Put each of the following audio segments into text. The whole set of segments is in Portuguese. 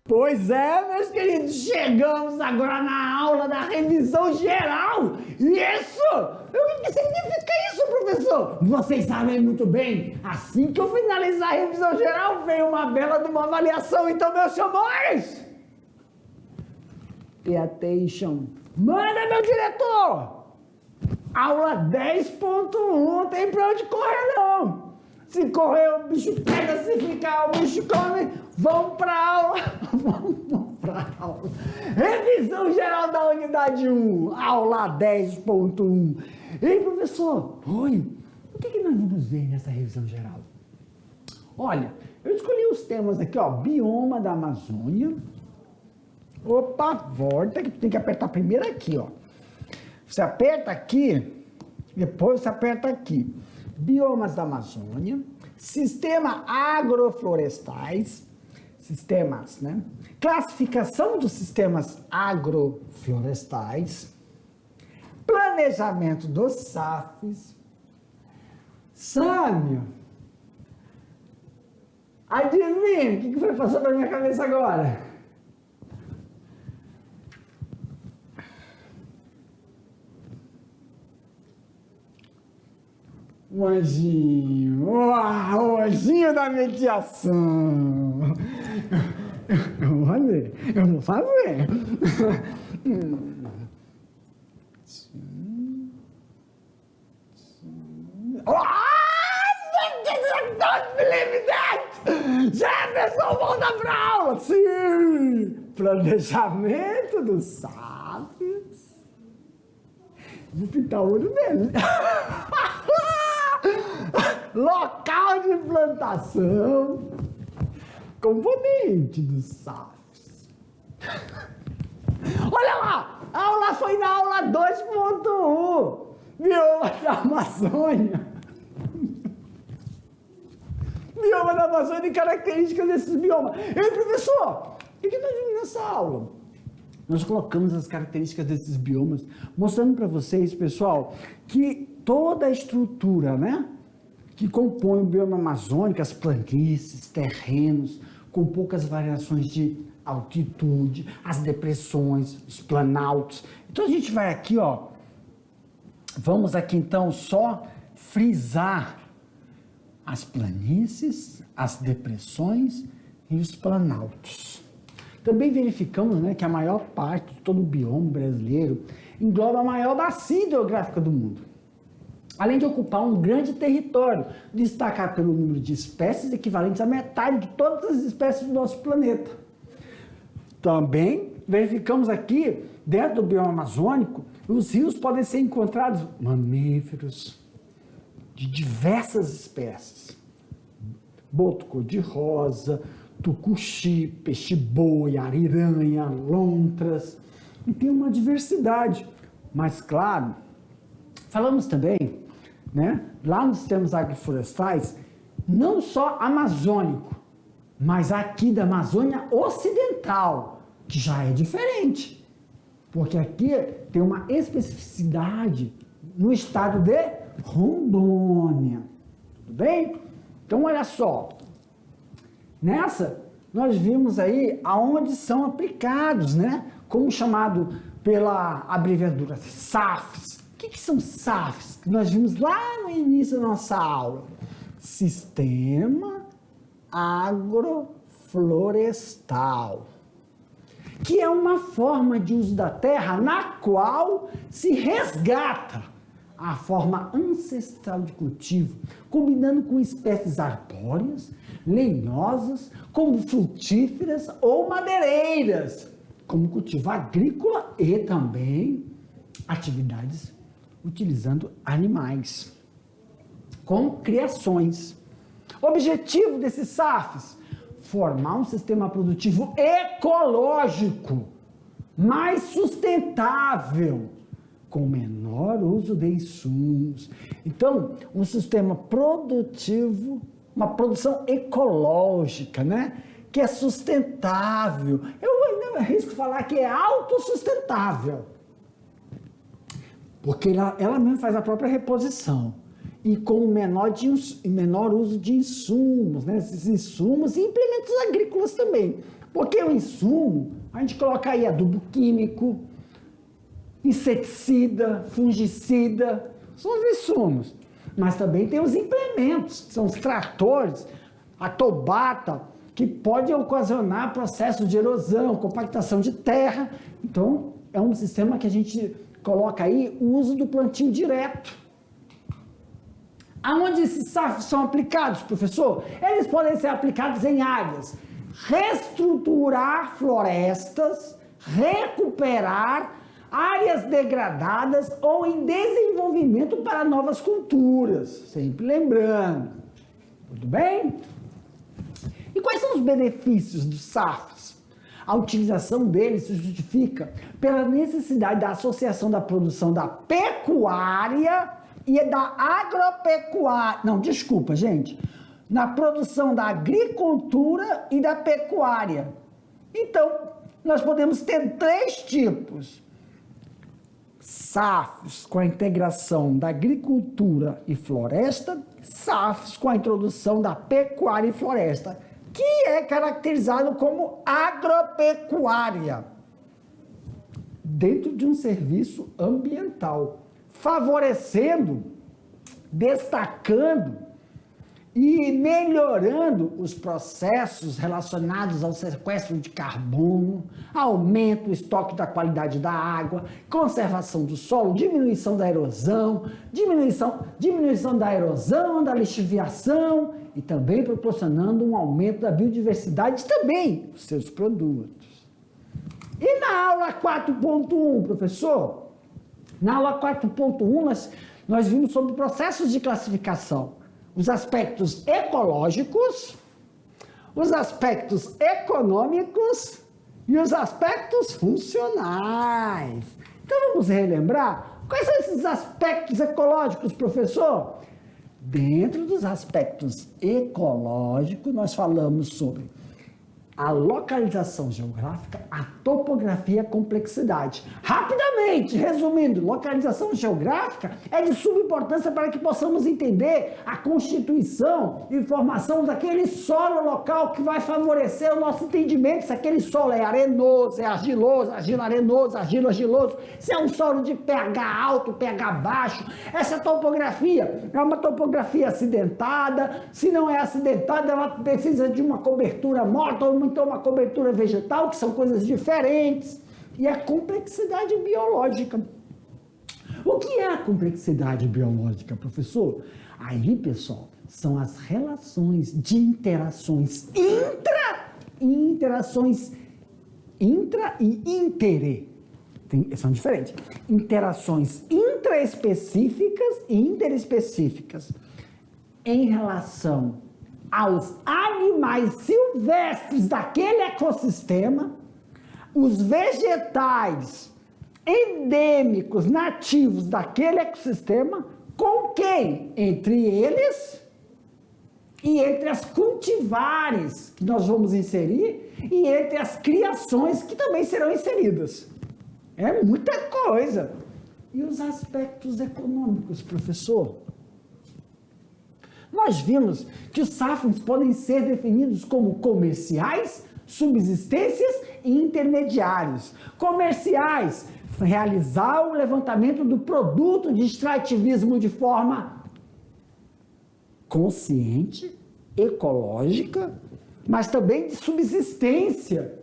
Pois é, meus queridos, chegamos agora na aula da revisão geral. Isso! O que significa isso, professor? Vocês sabem muito bem, assim que eu finalizar a revisão geral, vem uma bela de uma avaliação. Então, meus senhores, pay attention. Manda, meu diretor! Aula 10.1, tem pra onde correr não. Se correr, o bicho pega, se ficar, o bicho come. Vamos pra aula. Vamos pra aula. Revisão geral da unidade 1, aula 10.1. Ei, professor, oi, o que nós vamos ver nessa revisão geral? Olha, eu escolhi os temas aqui, ó, bioma da Amazônia. Opa, volta, que tu tem que apertar primeiro aqui, ó. Você aperta aqui, depois você aperta aqui. Biomas da Amazônia, sistema agroflorestais, sistemas, né? Classificação dos sistemas agroflorestais, planejamento dos SAFs. Sâmio, adivinha o que foi passando na minha cabeça agora? O anjinho, o anjinho da mediação. Eu vou fazer. Jefferson, volta pra aula! Sim! Planejamento dos SAFs. Vou pintar o olho dele. Local de plantação, componente dos SAFs. Olha lá, a aula foi na aula 2.1, bioma da Amazônia. Bioma da Amazônia e características desses biomas. Ei, professor, o que nós vimos nessa aula? Nós colocamos as características desses biomas, mostrando para vocês, pessoal, que toda a estrutura, né, que compõe o bioma amazônico, as planícies, terrenos, com poucas variações de altitude, as depressões, os planaltos. Então a gente vai aqui, ó, vamos aqui então só frisar as planícies, as depressões e os planaltos. Também verificamos, né, que a maior parte de todo o bioma brasileiro engloba a maior bacia hidrográfica do mundo, além de ocupar um grande território, destacar pelo número de espécies equivalentes à metade de todas as espécies do nosso planeta. Também verificamos aqui, dentro do bioma amazônico, os rios podem ser encontrados mamíferos de diversas espécies. Boto cor-de-rosa, tucuxi, peixe-boi, ariranha, lontras, e tem uma diversidade. Mas, claro, falamos também, né, lá nos sistemas agroflorestais, não só amazônico, mas aqui da Amazônia Ocidental, que já é diferente, porque aqui tem uma especificidade no estado de Rondônia, tudo bem? Então, olha só, nessa nós vimos aí aonde são aplicados, né, como chamado pela abreviatura SAFs. O que são SAFs? Que nós vimos lá no início da nossa aula. Sistema agroflorestal, que é uma forma de uso da terra na qual se resgata a forma ancestral de cultivo, combinando com espécies arbóreas, lenhosas, como frutíferas ou madeireiras, como cultivo agrícola e também atividades utilizando animais, com criações. O objetivo desses SAFs: formar um sistema produtivo ecológico, mais sustentável, com menor uso de insumos. Então, um sistema produtivo, uma produção ecológica, né? que é sustentável. Eu ainda arrisco falar que é autossustentável. Porque ela mesmo faz a própria reposição. E com menor uso de insumos, né? Esses insumos e implementos agrícolas também. Porque o insumo, a gente coloca aí adubo químico, inseticida, fungicida, são os insumos. Mas também tem os implementos, que são os tratores, a tobata, que pode ocasionar processo de erosão, compactação de terra. Então, é um sistema que a gente coloca aí o uso do plantio direto. Aonde esses SAFs são aplicados, professor? Eles podem ser aplicados em áreas reestruturar florestas, recuperar áreas degradadas ou em desenvolvimento para novas culturas. Sempre lembrando. Tudo bem? E quais são os benefícios dos SAFs? A utilização deles se justifica pela necessidade da associação da produção da pecuária e da agropecuária. Não, desculpa, gente. Na produção da agricultura e da pecuária. Então, nós podemos ter 3 tipos. SAFs com a integração da agricultura e floresta, SAFs com a introdução da pecuária e floresta, que é caracterizado como agropecuária, dentro de um serviço ambiental, favorecendo, destacando e melhorando os processos relacionados ao sequestro de carbono, aumento do estoque da qualidade da água, conservação do solo, diminuição da erosão, diminuição da erosão, da lixiviação e também proporcionando um aumento da biodiversidade também dos seus produtos. E na aula 4.1, professor? Na aula 4.1 nós vimos sobre processos de classificação. Os aspectos ecológicos, os aspectos econômicos e os aspectos funcionais. Então vamos relembrar quais são esses aspectos ecológicos, professor? Dentro dos aspectos ecológicos, nós falamos sobre a localização geográfica, a topografia e a complexidade. Rapidamente, resumindo, localização geográfica é de suma importância para que possamos entender a constituição e formação daquele solo local que vai favorecer o nosso entendimento se aquele solo é arenoso, é argiloso, argilo-arenoso, argilo-argiloso, se é um solo de pH alto, pH baixo. Essa topografia é uma topografia acidentada, se não é acidentada, ela precisa de uma cobertura morta ou então uma cobertura vegetal, que são coisas diferentes, e a complexidade biológica. O que é a complexidade biológica, professor? Aí, pessoal, são as relações de interações intra e intere. São diferentes. Interações intraespecíficas e interespecíficas em relação aos animais silvestres daquele ecossistema, os vegetais endêmicos nativos daquele ecossistema, com quem? Entre eles e entre as cultivares que nós vamos inserir e entre as criações que também serão inseridas. É muita coisa. E os aspectos econômicos, professor? Nós vimos que os SAFs podem ser definidos como comerciais, subsistências e intermediários. Comerciais, realizar o levantamento do produto de extrativismo de forma consciente, ecológica, mas também de subsistência.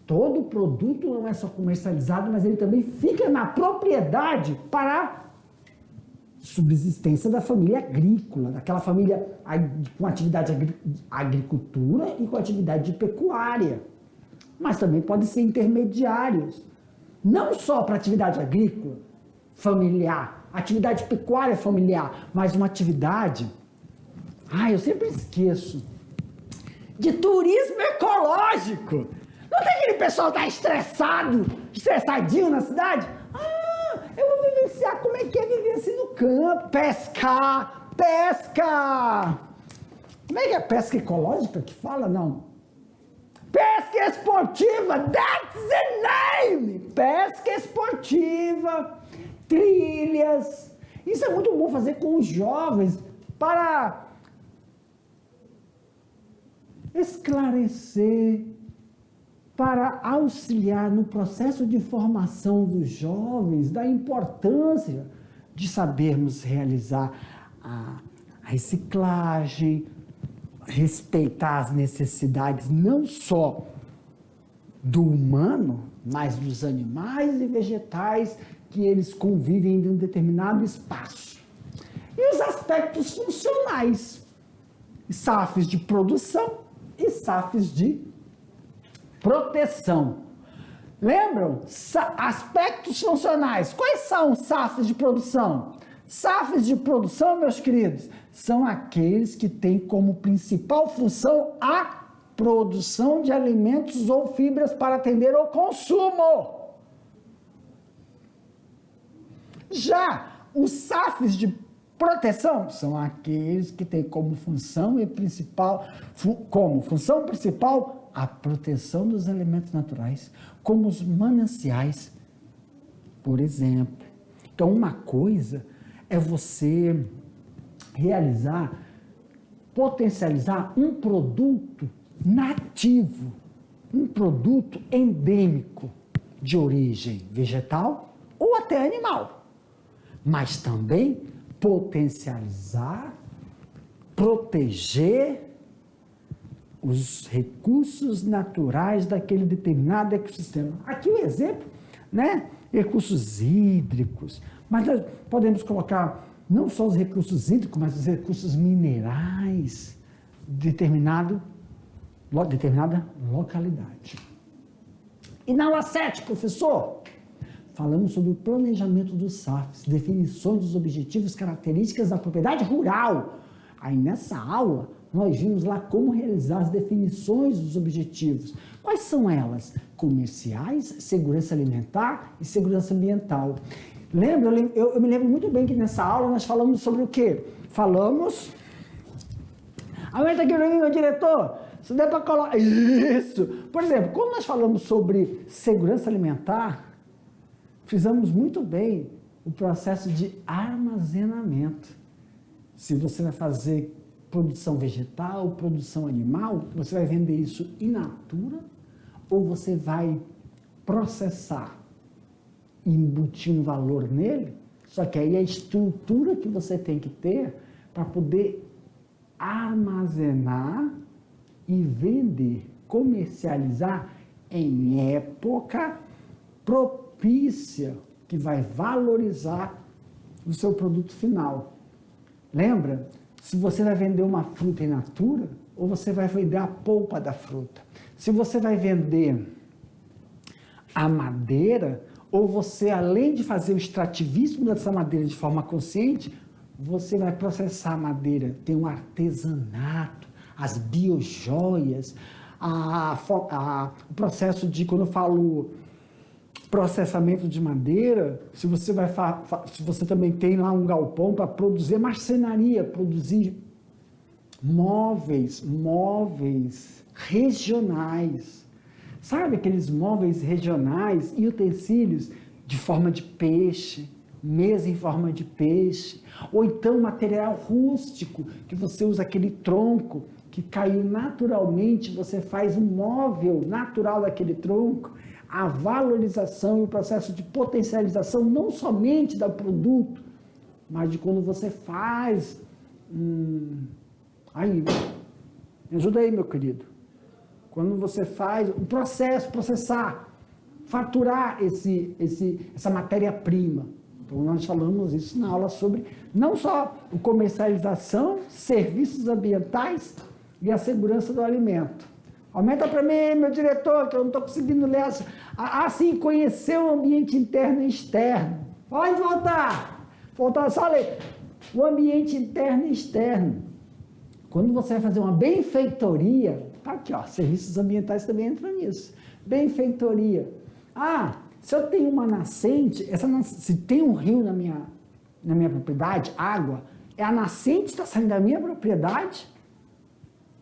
Todo produto não é só comercializado, mas ele também fica na propriedade para subsistência da família agrícola, daquela família com atividade de agricultura e com atividade de pecuária. Mas também podem ser intermediários, não só para atividade agrícola familiar, atividade pecuária familiar, mas uma atividade, eu sempre esqueço, de turismo ecológico. Não tem aquele pessoal que está estressadinho na cidade? Eu vou vivenciar como é que é viver assim no campo, pesca! Como é que é pesca ecológica que fala? Não. Pesca esportiva, that's the name! Pesca esportiva, trilhas. Isso é muito bom fazer com os jovens para esclarecer, para auxiliar no processo de formação dos jovens, da importância de sabermos realizar a reciclagem, respeitar as necessidades não só do humano, mas dos animais e vegetais que eles convivem em um determinado espaço. E os aspectos funcionais, SAFs de produção e SAFs de proteção. Lembram? Aspectos funcionais. Quais são os SAFs de produção? SAFs de produção, meus queridos, são aqueles que têm como principal função a produção de alimentos ou fibras para atender ao consumo. Já os SAFs de proteção são aqueles que têm como função principal a proteção dos elementos naturais, como os mananciais, por exemplo. Então, uma coisa é você potencializar um produto nativo, um produto endêmico de origem vegetal ou até animal, mas também potencializar, proteger os recursos naturais daquele determinado ecossistema. Aqui um exemplo, né? Recursos hídricos, mas nós podemos colocar não só os recursos hídricos, mas os recursos minerais de determinada localidade. E na aula 7, professor, falamos sobre o planejamento dos SAFs, definições dos objetivos, características da propriedade rural. Aí nessa aula, nós vimos lá como realizar as definições dos objetivos. Quais são elas? Comerciais, segurança alimentar e segurança ambiental. Lembra? Eu me lembro muito bem que nessa aula nós falamos sobre o quê? Aumenta aqui para mim, meu diretor. Se der para colocar... Isso! Por exemplo, quando nós falamos sobre segurança alimentar, fizemos muito bem o processo de armazenamento. Se você vai fazer produção vegetal, produção animal, você vai vender isso in natura ou você vai processar e embutir um valor nele? Só que aí a estrutura que você tem que ter para poder armazenar e vender, comercializar em época propícia, que vai valorizar o seu produto final. Lembra? Se você vai vender uma fruta in natura, ou você vai vender a polpa da fruta. Se você vai vender a madeira, ou você, além de fazer o extrativismo dessa madeira de forma consciente, você vai processar a madeira. Tem um artesanato, as biojoias, o processo de, quando eu falo processamento de madeira, se você também tem lá um galpão para produzir marcenaria, produzir móveis regionais. Sabe aqueles móveis regionais e utensílios de forma de peixe, mesa em forma de peixe, ou então material rústico, que você usa aquele tronco que caiu naturalmente, você faz um móvel natural daquele tronco. A valorização e o processo de potencialização não somente do produto, mas de quando você faz... Aí, me ajuda aí, meu querido. Quando você faz o processo, processar, faturar essa matéria-prima. Então, nós falamos isso na aula sobre não só a comercialização, serviços ambientais e a segurança do alimento. Aumenta para mim, meu diretor, que eu não estou conseguindo ler. Sim, conhecer o ambiente interno e externo. Pode voltar. Voltar, só ler. O ambiente interno e externo. Quando você vai fazer uma benfeitoria, tá aqui, ó, serviços ambientais também entram nisso. Benfeitoria. Se eu tenho uma nascente, se tem um rio na minha propriedade, água, a nascente está saindo da minha propriedade,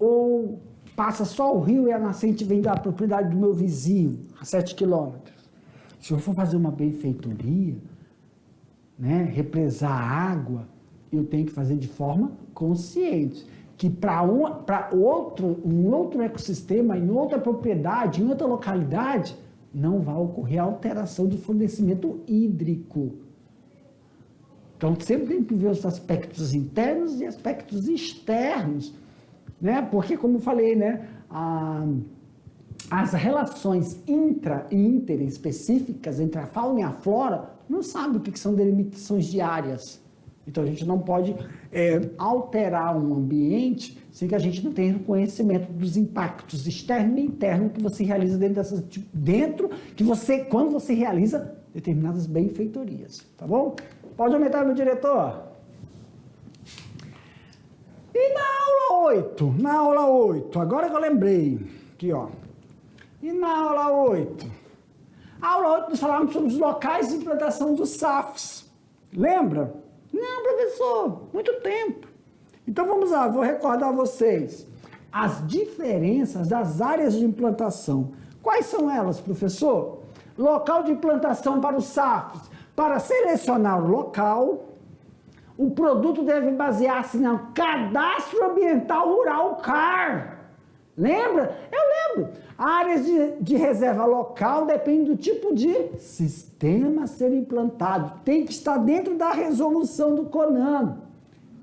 ou passa só o rio e a nascente vem da propriedade do meu vizinho, a 7 quilômetros. Se eu for fazer uma benfeitoria, né, represar água, eu tenho que fazer de forma consciente. Que para um outro ecossistema, em outra propriedade, em outra localidade, não vai ocorrer alteração do fornecimento hídrico. Então, sempre tem que ver os aspectos internos e aspectos externos, né? Porque, como eu falei, né, as relações intra e interespecíficas entre a fauna e a flora não sabem o que são delimitações de áreas. Então, a gente não pode alterar um ambiente sem que a gente não tenha conhecimento dos impactos externo e interno que você realiza quando você realiza determinadas benfeitorias, tá bom? Pode aumentar, meu diretor. E na aula 8, agora que eu lembrei, aqui ó, e na aula 8? A aula 8 nós falávamos sobre os locais de implantação dos SAFs, lembra? Não, professor, muito tempo. Então vamos lá, vou recordar vocês as diferenças das áreas de implantação. Quais são elas, professor? Local de implantação para os SAFs. Para selecionar o local, o produto deve basear-se no Cadastro Ambiental Rural, CAR. Lembra? Eu lembro. Áreas de reserva local dependem do tipo de sistema a ser implantado. Tem que estar dentro da resolução do CONAMA,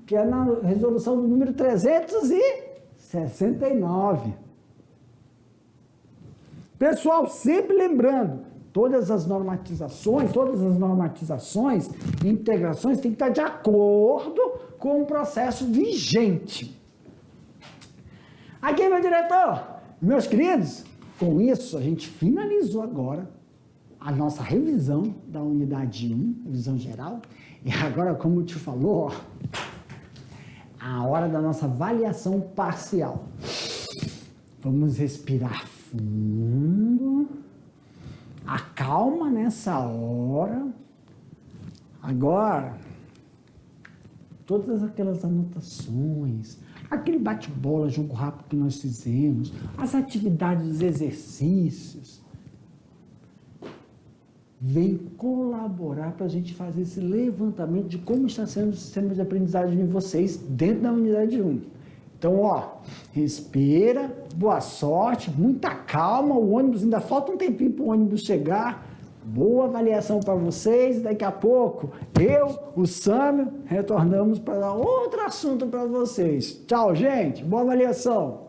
que é na resolução do número 369. Pessoal, sempre lembrando, todas as normatizações e integrações têm que estar de acordo com o processo vigente. Aqui, meu diretor, meus queridos, com isso a gente finalizou agora a nossa revisão da unidade 1, revisão geral, e agora, como te falou, ó, a hora da nossa avaliação parcial. Vamos respirar fundo, acalma nessa hora. Agora, todas aquelas anotações, aquele bate-bola, jogo rápido que nós fizemos, as atividades, os exercícios, vem colaborar para a gente fazer esse levantamento de como está sendo o sistema de aprendizagem de vocês dentro da unidade 1. Então, ó, respira, boa sorte, muita calma, o ônibus, ainda falta um tempinho para o ônibus chegar. Boa avaliação para vocês. Daqui a pouco, o Sâmio, retornamos para dar outro assunto para vocês. Tchau, gente. Boa avaliação.